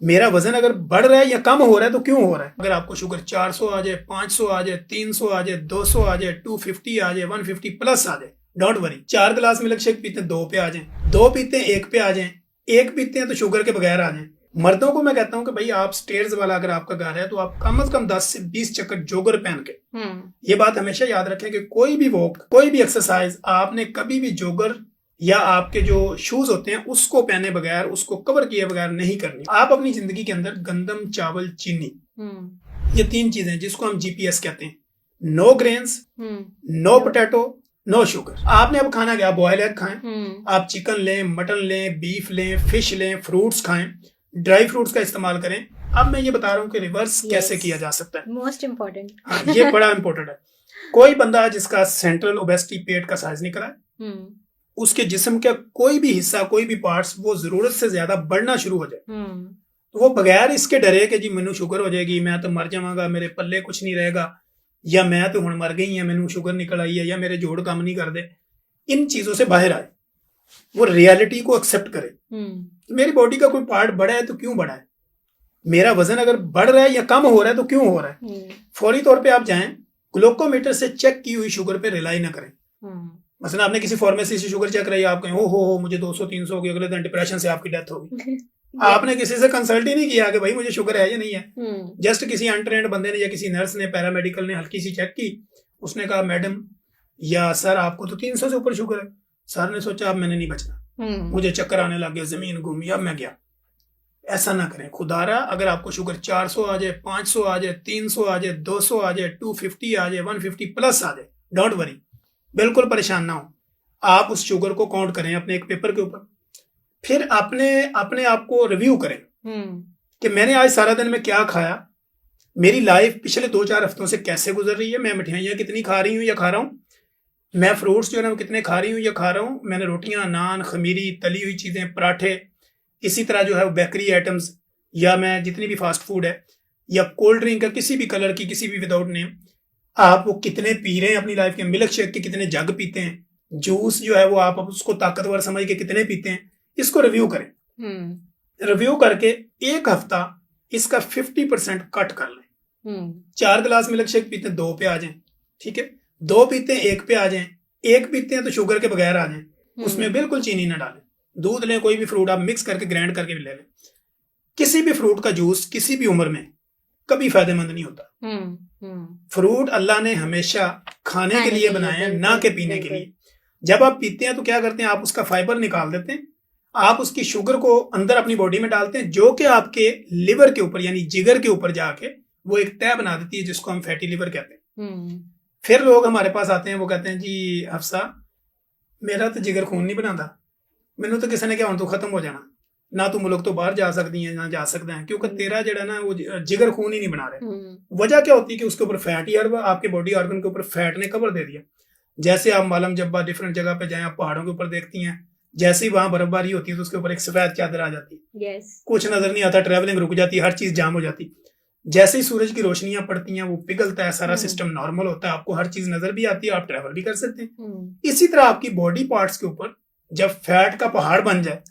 मेरा वजन अगर बढ़ रहा है या कम हो रहा है तो क्यों हो रहा है? अगर आपको शुगर 400 आ जाए, 500 आ जाए, 300 आ जाए, 200 आ जाए, 250 आ जाए, 150 प्लस आ जाए, डोंट वरी। 4 गिलास मिल्क शेक पीते हैं 2 पे आ जाए, 2 पीते हैं 1 पे आ जाए, 1 पीते हैं तो शुगर के बगैर आ जाए। मर्दों को मैं कहता हूं कि भाई आप स्टेयर्स वाला अगर आपका घर है तो आप कम से कम 10 से 20 चक्कर जोगर पहन के, ये बात हमेशा याद रखें कि कोई भी वॉक, कोई भी एक्सरसाइज आपने कभी भी जोगर या आपके जो शूज होते हैं उसको पहने बगैर, उसको कवर किए बगैर नहीं करनी। आप अपनी जिंदगी के अंदर गंदम, चावल, चीनी, ये 3 चीजें जिसको हम जीपीएस कहते हैं, no grains, no potato, no sugar. आपने अब खाना क्या, बॉयल एग खाएं, आप चिकन लें, मटन लें, बीफ लें, फिश लें, फ्रूट्स खाएं, ड्राई फ्रूट्स का इस्तेमाल करें। अब मैं ये बता रहा हूँ कि रिवर्स कैसे किया जा सकता है। Most important. हाँ, ये बड़ा इंपॉर्टेंट है। कोई बंदा जिसका सेंट्रल ओबेसिटी, पेट का साइज निकला है, उसके जिस्म का कोई भी हिस्सा, कोई भी पार्ट्स वो जरूरत से ज्यादा बढ़ना शुरू हो जाए, तो वो बगैर इसके डरे कि जी मैनू शुगर हो जाएगी, मैं तो मर जावांगा, मेरे पल्ले कुछ नहीं रहेगा, या मैं तो हुण मर गई है, मैनू शुगर निकल आई है, या मेरे जोड़ काम नहीं कर दे, इन चीजों से बाहर आए, वो रियलिटी को एक्सेप्ट करे। मेरी बॉडी का कोई पार्ट बढ़ा है तो क्यों बढ़ा है? मेरा वजन अगर बढ़ रहा है या कम हो रहा है तो क्यों हो रहा है? फौरी तौर पे आप जाएं, ग्लूकोमीटर से चेक की हुई शुगर पे रिलाई ना करें। मसलन आपने किसी फार्मेसी से शुगर चेक कराई, आप कहें हो मुझे 200-300 हो गई, अगले दिन डिप्रेशन से आपकी डेथ होगी। आपने किसी से कंसल्ट ही नहीं किया कि भाई मुझे शुगर है या नहीं है। जस्ट किसी अनट्रेंड बंदे ने या किसी नर्स ने, पैरामेडिकल ने हल्की सी चेक की, उसने कहा मैडम या सर आपको तो 300 से ऊपर शुगर है। सर ने सोचा अब मैंने नहीं बचना, मुझे चक्कर आने लग गया, जमीन घूमी, अब मैं गया। ऐसा ना करें खुदारा। अगर आपको शुगर 400 आ जाए, 500 आ जाए, 300 आ जाए, 200 आ जाए, 250 आ जाए, 150 प्लस आ जाए, डोंट वरी, बिल्कुल परेशान ना हो। आप उस शुगर को काउंट करें अपने एक पेपर के ऊपर, फिर अपने आप को रिव्यू करें कि मैंने आज सारा दिन में क्या खाया, मेरी लाइफ पिछले 2-4 हफ्तों से कैसे गुजर रही है, मैं मिठाइयाँ कितनी खा रही हूँ या खा रहा हूँ, मैं फ्रूट्स जो है ना कितने खा रही हूँ या खा रहा हूँ, मैंने रोटियां, नान, खमीरी, तली हुई चीजें, पराठे, इसी तरह जो है बेकरी आइटम्स, या मैं जितनी भी फास्ट फूड है या कोल्ड ड्रिंक है किसी भी कलर की, किसी भी विदाउट नेम, आप वो कितने पी रहे हैं अपनी लाइफ के। मिल्क शेक के कितने जग पीते हैं, जूस जो है वो आप उसको ताकतवर समझ के कितने पीते हैं, इसको रिव्यू करें। रिव्यू करके 1 हफ्ता इसका 50% कट कर लें। 4 गिलास मिल्क शेक पीते हैं 2 पे आ जाएं, ठीक है, 2 पीते हैं 1 पे आ जाएं, 1 पीते हैं तो शुगर के बगैर आ जाएं, उसमें बिल्कुल चीनी ना डालें। दूध लें, कोई भी फ्रूट आप मिक्स करके ग्राइंड करके भी ले लें। किसी भी फ्रूट का जूस किसी भी उम्र में कभी फायदेमंद नहीं होता। फ्रूट अल्लाह ने हमेशा खाने के लिए बनाए हैं, ना के पीने के लिए। जब आप पीते हैं तो क्या करते हैं, आप उसका फाइबर निकाल देते हैं, आप उसकी शुगर को अंदर अपनी बॉडी में डालते हैं, जो कि आपके लिवर के ऊपर यानी जिगर के ऊपर जाके वो एक तह बना देती है, जिसको हम फैटी लिवर कहते हैं। फिर लोग हमारे पास आते हैं, वो कहते हैं जी हफ्सा मेरा तो जिगर खून नहीं बनाता, मैनू तो किसी ने क्या तो खत्म हो जाना, ना तू मुल्क तो बाहर जा सकती है ना जा सकते हैं, क्योंकि तेरा जड़ा ना वो जिगर खून ही नहीं बना रहे। वजह क्या होती है कि उसके ऊपर फैट ही, आपके बॉडी ऑर्गन के ऊपर फैट ने कवर दे दिया। जैसे आप मालम जब्बा डिफरेंट जगह पे जाएं, आप पहाड़ों के ऊपर देखती हैं, जैसे ही वहां बर्फबारी होती है तो उसके ऊपर एक सफेद चादर आ जाती है, कुछ नजर नहीं आता, ट्रेवलिंग रुक जाती है, हर चीज जाम हो जाती। जैसे ही सूरज की रोशनियां पड़ती हैं वो पिघलता है, सारा सिस्टम नॉर्मल होता है, आपको हर चीज नजर भी आती है, आप ट्रेवल भी कर सकते हैं। इसी तरह आपकी बॉडी पार्ट्स के ऊपर जब फैट का पहाड़ बन जाए,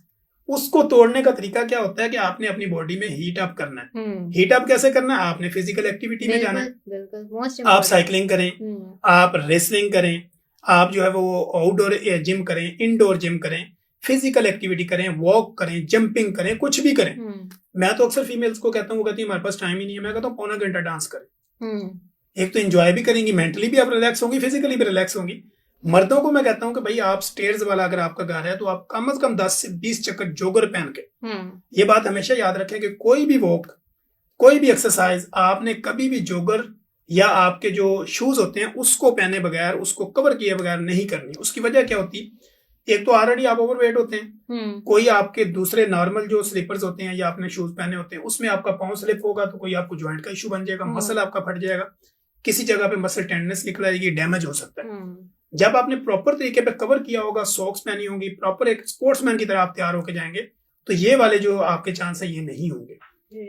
उसको तोड़ने का तरीका क्या होता है कि आपने अपनी बॉडी में हीट अप करना है। हीट अप कैसे करना है? आपने फिजिकल एक्टिविटी में जाना है, आप साइकिलिंग करें, आप रेसलिंग करें, आप जो है वो आउटडोर जिम करें, इंडोर जिम करें, फिजिकल एक्टिविटी करें, वॉक करें, जंपिंग करें, कुछ भी करें। मैं तो अक्सर फीमेल्स को कहता हूँ, वो कहती है हमारे पास टाइम ही नहीं है, मैं कहता हूँ 1.25 घंटा डांस करें। एक तो एंजॉय भी करेंगी, मेंटली भी आप रिलैक्स होंगी, फिजिकली भी रिलैक्स होंगी। मर्दों को मैं कहता हूं कि भाई आप स्टेयर्स वाला अगर आपका घर है तो आप कम से कम 10 से 20 चक्कर जोगर पहन के, ये बात हमेशा याद रखें कि कोई भी वॉक, कोई भी एक्सरसाइज आपने कभी भी जोगर या आपके जो शूज होते हैं उसको पहने बगैर, उसको कवर किए बगैर नहीं करनी। उसकी वजह क्या होती है, एक तो ऑलरेडी आप ओवरवेट होते हैं, कोई आपके दूसरे नॉर्मल जो स्लीपर्स होते हैं या आपने शूज पहने होते हैं उसमें आपका पाँव स्लिप होगा तो कोई आपको ज्वाइंट का इशू बन जाएगा, मसल आपका फट जाएगा, किसी जगह पे मसल टेंडनेस निकल आएगी, डैमेज हो सकता है। जब आपने प्रॉपर तरीके पे कवर किया होगा, सॉक्स पहनी होंगी, प्रॉपर एक स्पोर्ट्समैन की तरह आप तैयार होके जाएंगे, तो ये वाले जो आपके चांस है ये नहीं होंगे।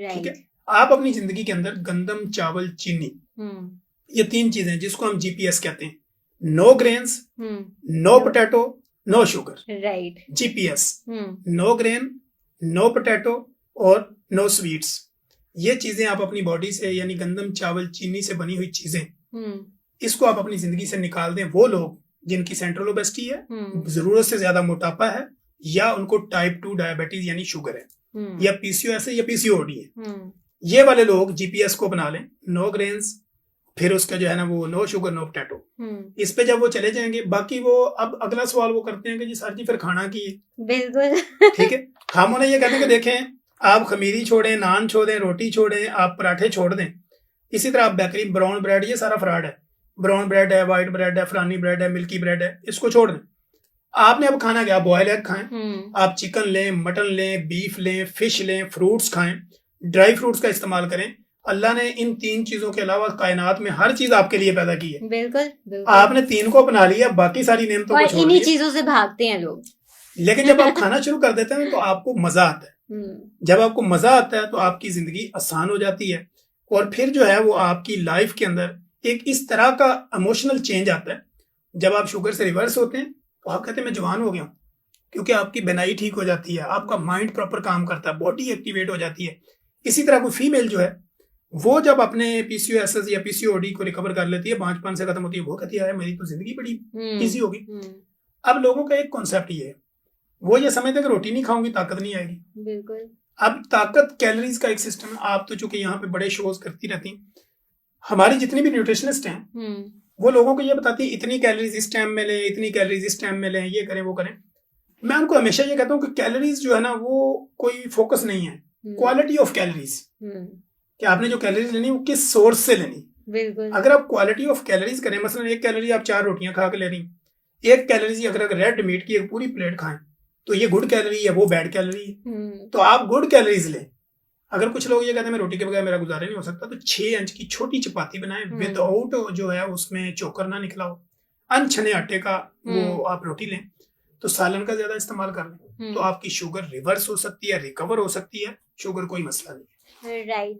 ठीक है, आप अपनी जिंदगी के अंदर गंदम, चावल, चीनी, ये 3 चीजें जिसको हम जीपीएस कहते हैं, no grains, no potato, no sugar, right, GPS, no grain, no potato और नो स्वीट्स। ये चीजें आप अपनी बॉडी से, यानी गंदम, चावल, चीनी से बनी हुई चीजें, इसको आप अपनी जिंदगी से निकाल दें। वो लोग जिनकी सेंट्रल ओबेसिटी है, जरूरत से ज्यादा मोटापा है, या उनको टाइप 2 डायबिटीज यानी शुगर है, या पीसीओएस है, या पीसीओडी है, ये वाले लोग जीपीएस को बना लें, नो ग्रेन्स, फिर उसका जो है ना वो नो शुगर नो पोटैटो। इस पे जब वो चले जाएंगे, बाकी वो अब अगला सवाल वो करते हैं कि जी सर जी फिर खाना की है। बिल्कुल ठीक है, हम उन्हें ये कहते हैं कि देखें, आप खमीरी छोड़ें, नान छोड़ें, रोटी छोड़ें, आप पराठे छोड़ दें, इसी तरह आप बेकरी, ब्राउन ब्रेड, ये सारा फ्रॉड है। ब्राउन ब्रेड है, व्हाइट ब्रेड है, फलानी ब्रेड है, मिल्की ब्रेड है, इसको छोड़ दें। आपने अब खाना क्या, बॉयल एग खाएं, आप चिकन लें, मटन लें, बीफ लें, फिश लें, फ्रूट्स खाएं, ड्राई फ्रूट्स का इस्तेमाल करें। अल्लाह ने इन 3 चीजों के अलावा कायनात में हर चीज आपके लिए पैदा की है। बिल्कुल आपने 3 को अपना लिया, बाकी सारी नेमतों को छोड़ दिया। इन्हीं चीजों से भागते हैं लोग। लेकिन जब आप खाना शुरू कर देते हैं तो आपको मजा आता है। जब आपको मजा आता है तो आपकी जिंदगी आसान हो जाती है, और फिर जो है वो आपकी लाइफ के अंदर एक इस तरह का इमोशनल चेंज आता है। जब आप शुगर से रिवर्स होते हैं तो आप कहते हैं मैं जवान हो गया हूँ, क्योंकि आपकी बेनाई ठीक हो जाती है, आपका माइंड प्रॉपर काम करता है, बॉडी एक्टिवेट हो जाती है। इसी तरह कोई फीमेल जो है वो जब अपने पीसीओएस या पीसीओडी को रिकवर कर लेती है, 5 से खत्म होती है, वो कहती है मेरी तो जिंदगी बड़ी इजी होगी। अब लोगों का एक कॉन्सेप्ट ये है, वो ये समझते हैं कि रोटी नहीं खाऊंगी ताकत नहीं आएगी। बिल्कुल। अब ताकत कैलोरीज का एक सिस्टम है। आप तो चूंकि यहाँ पे बड़े शोज करती रहती, हमारी जितनी भी न्यूट्रिशनिस्ट हैं वो लोगों को ये बताती है इतनी कैलोरीज इस टाइम में लें, इतनी कैलोरीज इस टाइम में लें, ये करें वो करें। मैं उनको हमेशा ये कहता हूँ कि कैलोरीज जो है ना वो कोई फोकस नहीं है, क्वालिटी ऑफ कैलोरीज, कि आपने जो कैलोरीज लेनी वो किस सोर्स से लेनी। बिल्कुल। अगर आप क्वालिटी ऑफ कैलोरीज करें, मसलन 1 कैलोरी आप 4 रोटियां खा के ले रही, 1 कैलोरी अगर रेड मीट की एक पूरी प्लेट खाएं तो ये गुड कैलोरी है, वो बैड कैलोरी है। तो आप गुड कैलोरीज लें। अगर कुछ लोग ये कहते हैं मैं रोटी के बगैर मेरा गुजारा नहीं हो सकता, तो 6 इंच की छोटी चपाती बनाएं, विदाउट जो है उसमें चोकर ना निकलाओ, अनछने आटे का वो आप रोटी लें, तो सालन का ज्यादा इस्तेमाल कर लें, तो आपकी शुगर रिवर्स हो सकती है, रिकवर हो सकती है। शुगर कोई मसला नहीं है। राइट।